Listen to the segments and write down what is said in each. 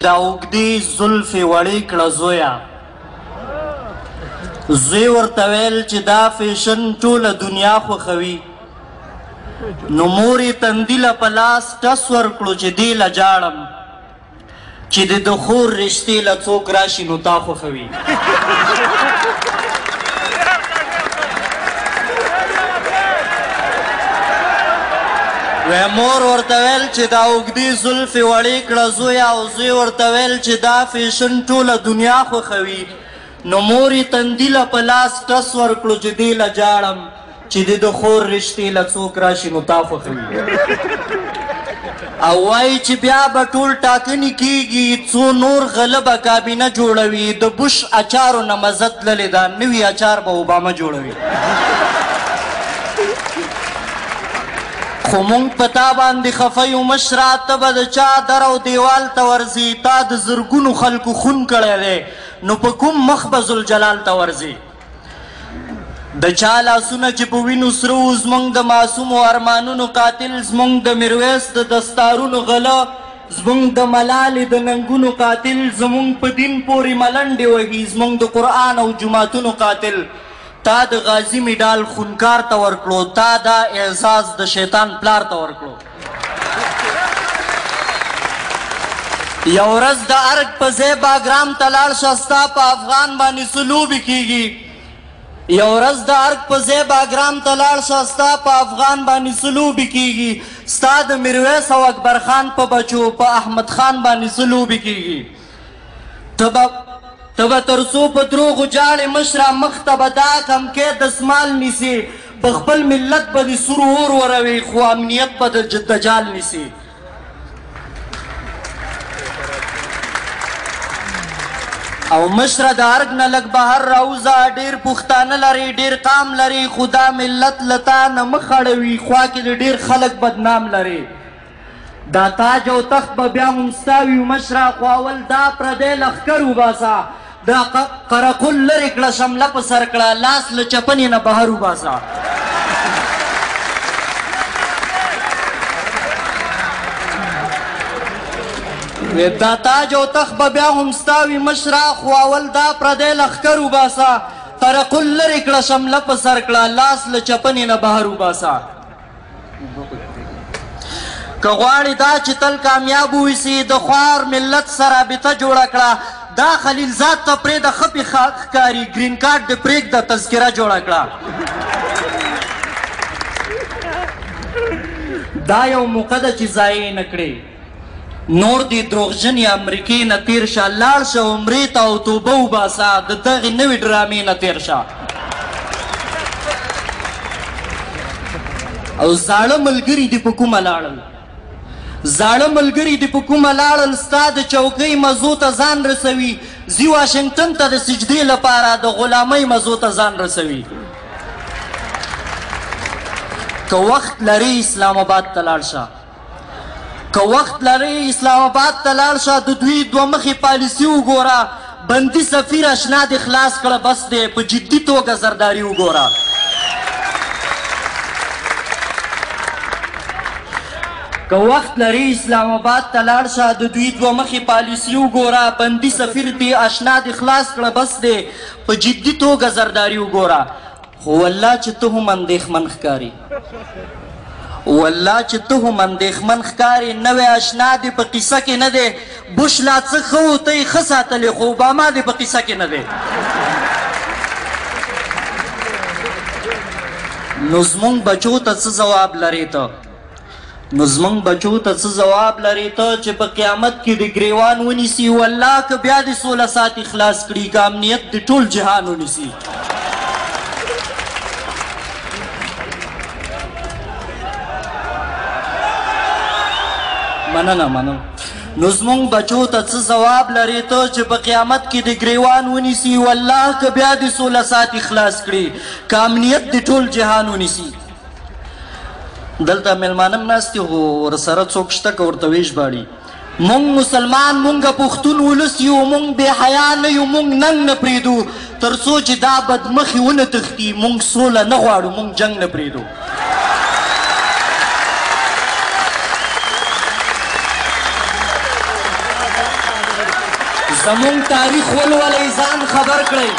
دا اوږدې زلفې وړې کړه زویه زوی ورته ویل چې دا فیشن ټوله دنیا خوښوي نو مور یې تندي له په لاس ټس ورکړو چې دې له جاړم چې د خور رشتې له څوک راشي نو تا خوښوي مور ورته ویل چې دا اوږدې زلفې وړې کړه زویه او زوی ورته ویل چې دا فیشن ټوله دنیا خوښوي نو مور یې تندي له په لاس ټس ورکړو چې دې له جاړم چې د خور رشتې له څوک راشي نو تا خوښوي او وایي چې بیا به ټول ټاکنې کېږي څو نور غله به کابینه جوړوي د بوش اچارو نه مزه تللې ده نوي اچار به اوباما جوړوي خو مونږ په تا باندې خفه یو مشره ته به د چا در او دیوال ته ورځي تا د زرګونو خلکو خون کړی دی نو په کوم مخ به ذوالجلال ته ورځي د چا لاسونه چې په وینو سره و زموږ د معصومو ارمانونو قاتل زموږ د میرویس د دستارونو غله زموږ د ملالې د ننګونو قاتل زموږ په دین پورې ملنډې وهي زموږ د قرآن او جوماتونو قاتل تا د غازي میډال خونکار ته ورکړو تا دا اعزاز د شیطان پلار ته ورکړو یو ورځ د ارګ په ځای باګرام ته لاړ شه ستا په افغان باندې څه لوبې کېږي یو ورځ د ارګ په ځای باګرام ته لاړ شه ستا په افغان باندې څه لوبې کېږي ستا د میرویس او اکبر خان په بچو په احمد خان باندې څه لوبې کېږي ته به تر څو په دروغو جاړې مشره مخ ته به دا کمکی دسمال نیسي په خپل ملت به د سور اور وروي خو امنیت به د دجال نیسي او مشره د ارګ نه لږ بهر راوځه ډېر پښتانه لري ډېر قام لري خو دا ملت له تا نه مخ اړوي خوا کې د ډېر خلک بدنام لري دا تاج او تخت به بیا هم ستا وي مشره خو اول دا پردی لښکر وباسه دا قرقل لرې کړه شمله په سر کړه لاس له چپنې نه بهر وباسه دا تاج او تخت به بیا هم ستا وي مشره خو اول دا پردی لښکر وباسه قرقل لرې کړه شمله په سر کړه لاس له چپنې نه بهر وباسه که غواړې دا چې تل کامیاب وویسي د خوار ملت سره رابطه جوړه کړه دا خلیلزاد ته پرېږده ښه پې ښکاري ګرین کارډ دې پرېږده تذکره جوړه کړه دا یو موقع ده چې ضایع نه کړې نور دې دروغجنې امریکې نه تېر شه لاړ شه عمرې ته او توبه وباسه د دغې نوې ډرامې نه تېر شه او زاړه ملګري دې په کومه لاړل زاړه ملګري دې په کومه لاړل ستا د چوکۍ مزو ته ځان رسوي ځي واشنګټن ته د سجدې لپاره د غلامۍ مزو ته ځان رسوي که وخت لري اسلام آباد ته لاړ شه که وخت لري اسلام آباد ته لاړ شه د دوی دوه مخې پالیسي وګوره بندي سفیر اشنا دې خلاص کړه بس دی په جدي توګه زرداري وګوره که وخت لري اسلام آباد ته لاړ شه د دوی دوه مخې پالیسي وګوره بندي سفیر دې اشنا دې خلاص کړه بس دی په جدي توګه زرداري وګوره خو والله چې ته هم اندېښمن ښکاري والله چې ته هم اندېښمن ښکارې نوی اشنا دې په قیصه کې نه دی بوش لا څه ښه و ته یې ښه ساتلې خو اوباما دې په قیصه کې نه دی نو زمونږ بچو ته څه ځواب لرې ته نو زمونږ بچو ته څه ځواب لرې ته چې په قیامت کې د ګریوان ونیسي والله که بیا دې 16 ساعت خلاص کړي که امنیت دې ټول جهان ونیسي مننه نو زمونږ بچو ته څه ځواب لرې ته چې په قیامت کې د ګریوان ونیسي والله که بیا دې 16 ساعت خلاص کړي که امنیت دې ټول جهان ونیسي دلته میلمانه هم ناست دي خو ورسره څوک شته که ورته وژباړي مونږ مسلمان مونږه پښتون ولس یو مونږ بې حیا نه یو مونږ ننګ نه پرېږدو تر څو چې دا بدمخي ونه تښتي مونږ سوله نه غواړو مونږ جنګ نه پرېږدو زمونږ تاریخ ولولئ ځان خبر کړئ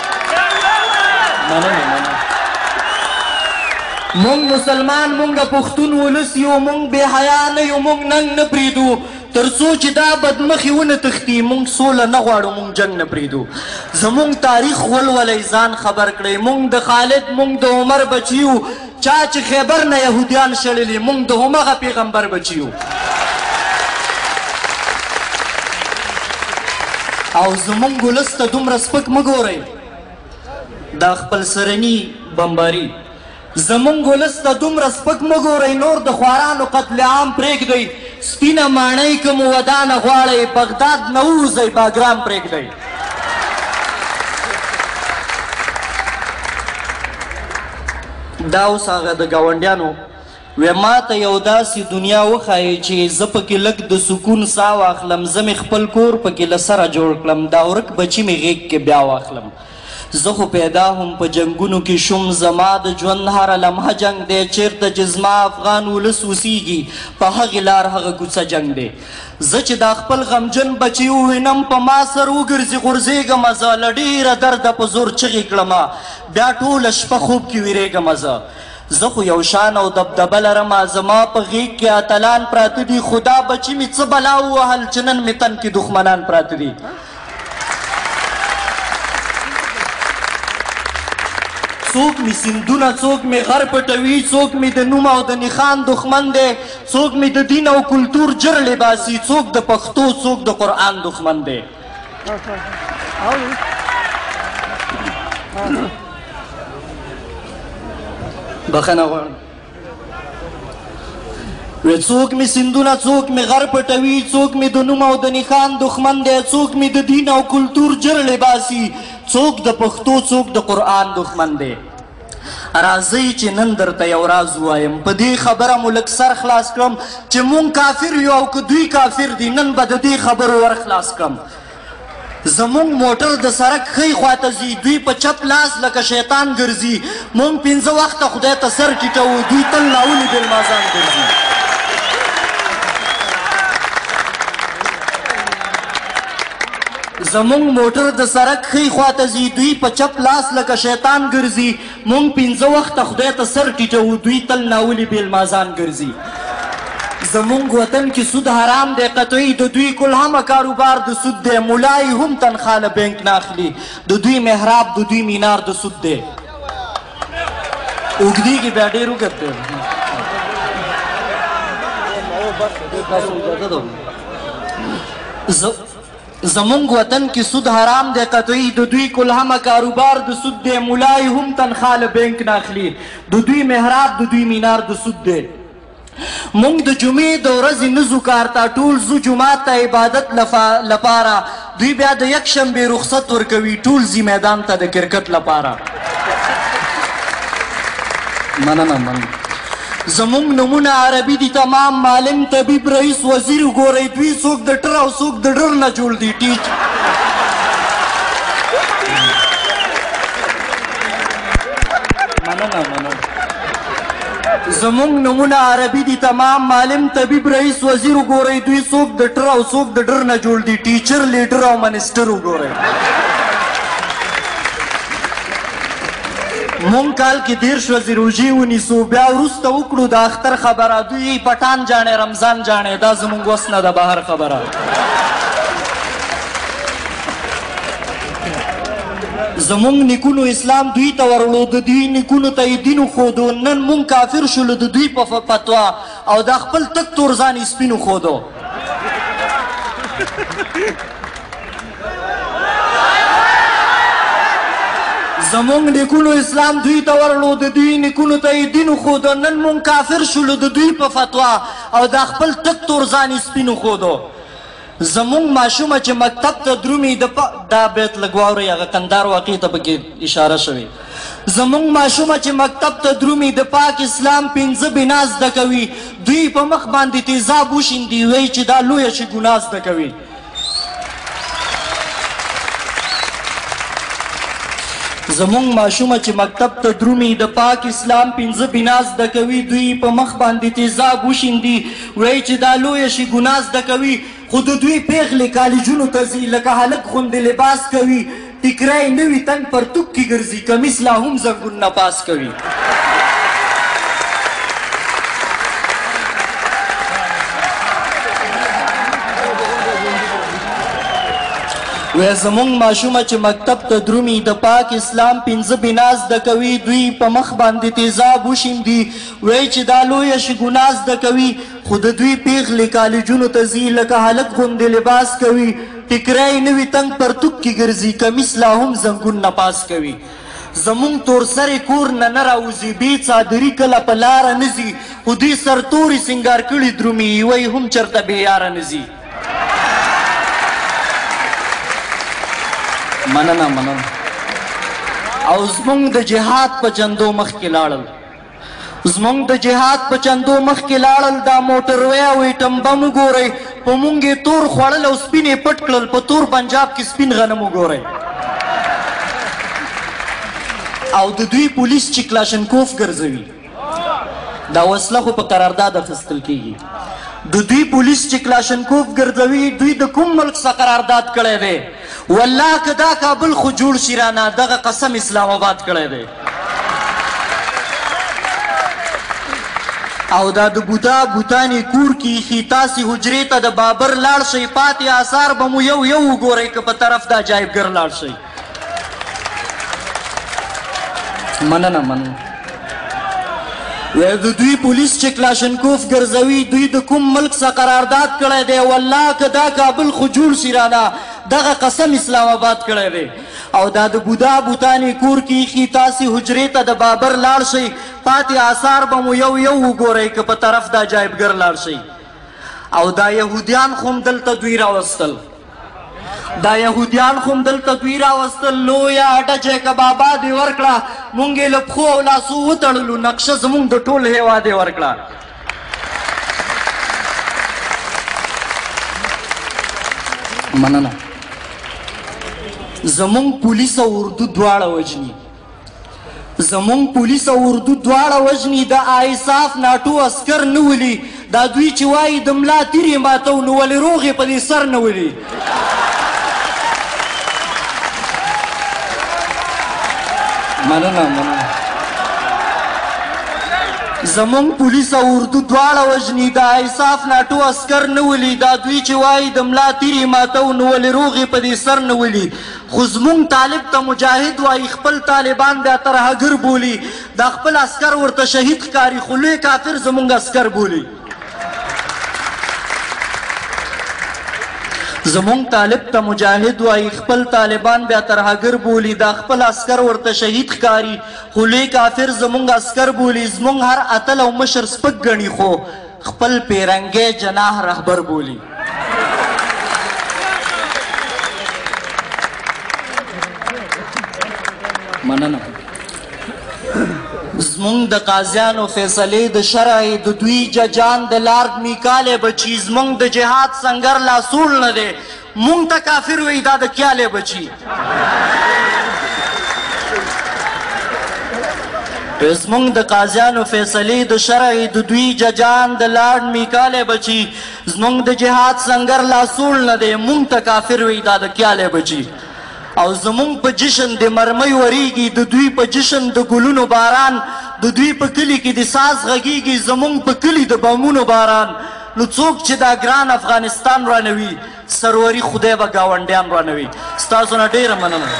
مونږ مسلمان مونږ پښتون ولس یو مونږ بې حیا نه یو مونږ ننګ نه پرېږدو تر څو چې دا بدمخي ونه تښتي مونږ سوله نه غواړو مونږ جنګ نه پرېږدو زمونږ تاریخ ولولئ ځان خبر کړئ مونږ د خالد مونږ د عمر بچي یو چا چې خیبر نه یهودیان شړلي مونږ د همغه پیغمبر بچي یو او زمونږ ولس ته دومره سپک مه ګورئ دا خپل سرني بمباري زمونږ ولس ته دومره سپک مه ګورئ نور د خوارانو قتل عام پرېږدئ سپینه ماڼۍ که مو ودانه غواړئ بغداد نه ووځئ باګرام پرېږدئ دا اوس هغه د ګاونډیانو وی ما ته یو داسې دنیا وښایي چې زه پکې لږ د سکون ساه واخلم زه مې خپل کور پکې له سره جوړ کړم دا ورک بچي مې غېږ کې بیا واخلم زه خو پیدا هم په جنګونو کې شوم زما د ژوند هره لمحه جنګ دی چېرته چې زما افغان ولس اوسیږي په هغې لار هغه کوڅه جنګ دی زه چې دا خپل غمجن بچي ووینم په ما سر وګرځي غورځېږمه زه له ډېره درده په زور چغې کړمه بیا ټوله شپه خوب کې ویرېږمه زه خو یو شان او دبدبه لرمه زما په غېږ کې اتلان پراته دي خو دا بچي مې څه بلا ووهل چې نن مې تن کې دښمنان پراته دي څوک مې سیندونه څوک مې غر پټوي څوک مې د نوم او د نښان دښمن دی څوک مې د دین او کلتور جرړې باسي څوک د پښتو څوک د قرآن دښمن دی بخښنه غواړم څوک مې سیندونه څوک مې غر پټوي څوک مې د نوم او د نښان دښمن دی څوک مې د دین او کلتور جرړې باسي څوک د پښتو څوک د قرآن دښمن دی راځئ چې نن درته یو راز ووایم په دې خبره مو لږ سر خلاص کړم چې مونږ کافر یو او که دوی کافر دي نن به د دې خبرو ور خلاص کړم زمونږ موټر د سړک ښی خواته ځي دوی په چپ لاس لکه شیطان ګرځي مونږ 5 وخته خدای ته سر ټیټوو دوی تل ناولي بېلمازان ګرځي زمونږ موټر د سړک ښی خواته ځي دوی په چپ لاس لکه شیطان ګرځي مونږ 5 وخته خدای ته سر ټیټوو دوی تل ناولي بېلمازان ګرځي زمونږ وطن کې سود حرام دی قطعي د دوی کل همه کاروبار د سود دی ملای هم تنخوا له بینک نه اخلي د دوی محراب د دوی مینار د سود دی اوږدېږي بیا ډېر اوږد دی زمونږ وطن کې سود حرام دی قطعي د دوی کل همه کاروبار د سود دی ملای هم تنخوا له بینک نه اخلي د دوی محراب د دوی مینار د سود دی مونږ د جمعې د ورځې نه ځو کار ته ټول ځو جومات ته عبادت لپاره دوی بیا د یکشنبې رخصت ورکوي ټول ځي میدان ته د کرکټ لپاره مننه زمونږ نومونه عربي دي تمام معلم طبیب رئیس وزیر وګورئ دوی څوک د ټر او څوک د ډر نه جوړ دي ټیچ مننه زمونږ نومونه عربي دي تمام معلم طبیب رئیس وزیر وګورئ دوی څوک د ټر او څوک د ډر نه جوړ دي ټیچر لیډر او منسټر وګورئ مونږ کال کې 10 ورځې روژې ونیسو بیا وروسته وکړو د اختر خبره دوی پټان جاڼې رمضان جاڼې دا زمونږ وس نه ده بهر خبره زمونږ نیکونو اسلام دوی ته ورړو د دوی نیکونو ته یې دین وښودو نن مونږ کافر شولو د دوی په فتوا او دا خپل تک تور ځان یې سپین وښودو زمونږ نیکونو اسلام دوی ته ورړو د دوی نیکونو ته یې دین وښودو نن مونږ کافر شولو د دوی په فتوا او دا خپل تک تور ځان یې سپین وښودو زمونږ ماشومه چې مکتب ته درومي دا بیت لږ واورئ هغه کندهار واقع ته پکې اشاره شوې زمونږ ماشومه چې مکتب ته درومي د پاک اسلام 5 بنا زده کوي دوی په مخ باندې تیزاب وشیندي وایي چې دا لویه چې ګناه زده کوي زمونږ ماشومه چې مکتب ته درومي د پاک اسلام 5 بنا زده کوي دوی په مخ باندې تیزاب وشیندي وایي چې دا لویه شي ګناه زده کوي خو د دوی پیغلې کالجونو ته ځي لکه هلک غوندې لباس کوي ټیکری نه وي تنګ پرتوک کې ګرځي کمیس لا هم زنګونونه پاس کوي وی زمونږ ماشومه چې مکتب ته درومي د پاک اسلام پنځه بنا زده کوي دوی په مخ باندې تیزاب وشیندي وایي چې دا لویه شګناه زده کوي خو د دوی پیغلې کالجونو ته ځي لکه هلک غوندې لباس کوي ټیکری نه وي تنګ پرتوک کې ګرځي کمیس لا هم زنګونونه پاس کوي زمونږ تورسرې کور نه نه راوځي بې څادري کله په لاره نه ځي خو دوی سرتورې سینګار کړي درومي وایي هم چېرته بې یاره نه ځي مننه او زمونږ د جهاد په چندو مخکې لاړل دا موټروی او ایټم بم وګورئ په مونږ یې تور خوړل او سپین یې پټ کړل په تور پنجاب کې سپین غنم وګورئ او د دوی پولیس چې کلاشنکوف ګرځوي دا وسله خو په قرارداد اخیستل کیږي د دوی پولیس چې کلاشنکوف ګرځوي دوی د کوم ملک څخه قرارداد کړی دی والله که دا کابل خو جوړ شي رانه دغه قسم اسلام آباد کړی دی او دا د بوتانې کور کې ایښي تاسې حجرې ته د بابر لاړ شئ پاتې آثار به مو یو وګورئ که په طرف د عجایبګر لاړ شئ مننه د دوی پولیس چې کلاشنکوف ګرځوي دوی د کوم ملک څخه قرارداد کړی دی والله که دا کابل خو جوړ شي رانه دغه قسم اسلام آباد کړی دی او دا د بوتانې کور کې ایښي تاسې حجرې ته د بابر لاړ شئ پاتې آثار به مو یو وګورئ که په طرف د عجایبګر لاړ شئ او دا یهودیان خو هم دلته دوی راوستل لویه اډه چې که بابا دې ورکړه مونږ یې له پښو او لاسو وتړلو نقشه زمونږ د ټول هېواد یې ورکړه مننه زمونږ پولیس او اردو دواړه وژني د آیساف ناټو عسکر نه ولي دا دوی چې وایي د ملا تیر یې ماتو نو ولې روغ یې په دې سر نه ولي مننه زمونږ پولیس او اردو دواړه وژني د آیساف ناټو عسکر نه ولي دا دوی چې وایي د ملا تیر یې ماتو نو ولې روغ یې په دې سر نه ولي خو زمونږ طالب ته مجاهد وایي خپل طالبان بیا ترهګر بولي دا خپل عسکر ورته شهید ښکاري خو لوی کافر زمونږ عسکر بولي زمونږ طالب ته مجاهد وایي خپل طالبان بیا ترهګر بولي دا خپل عسکر ورته شهید ښکاري خو لوی کافر زمونږ عسکر بولي زمونږ هر اتل او مشر سپک ګڼي خو خپل پیرنګی جناح رهبر بولي مننه زمونږ د قاضیانو فیصلې د شرع د دوی ججان د لارډ میکالې بچي زمونږ د جهاد سنګر لاسول نه دی مونږ ته کافر وایي دا د کیالې بچي زمونږ د قاضیانو فیصلې د شرع د دوی ججان د لارډ میکالې بچي زمونږ د جهاد سنګر لاسول نه دی مونږ ته کافر وایي دا د کیالې بچي او زمونږ په جشن د مرمۍ وریږي د دوی په جشن د ګلونو باران د دوی په کلي کې د ساز غږیږي زمونږ په کلي د بمونو باران نو څوک چې دا ګران افغانستان رانوي سروري خدای به ګاونډیان رانوي ستاسو نه ډېره مننه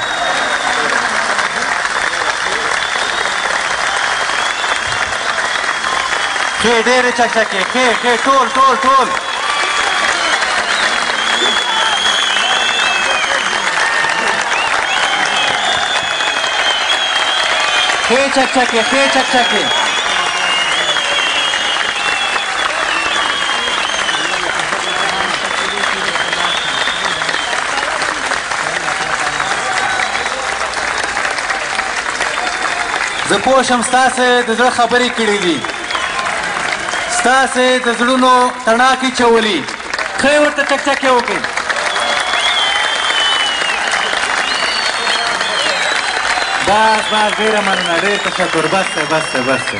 ښې ډېرې چکچکې ښې ټول ښې چکچکې زه پوه شم ستاسې د زړه خبرې کړي دي ستاسې د زړونو تڼاکې چولي ښه یې ورته چکچکې وکړئ بس ډېره مننه ډېر تشکر بس دی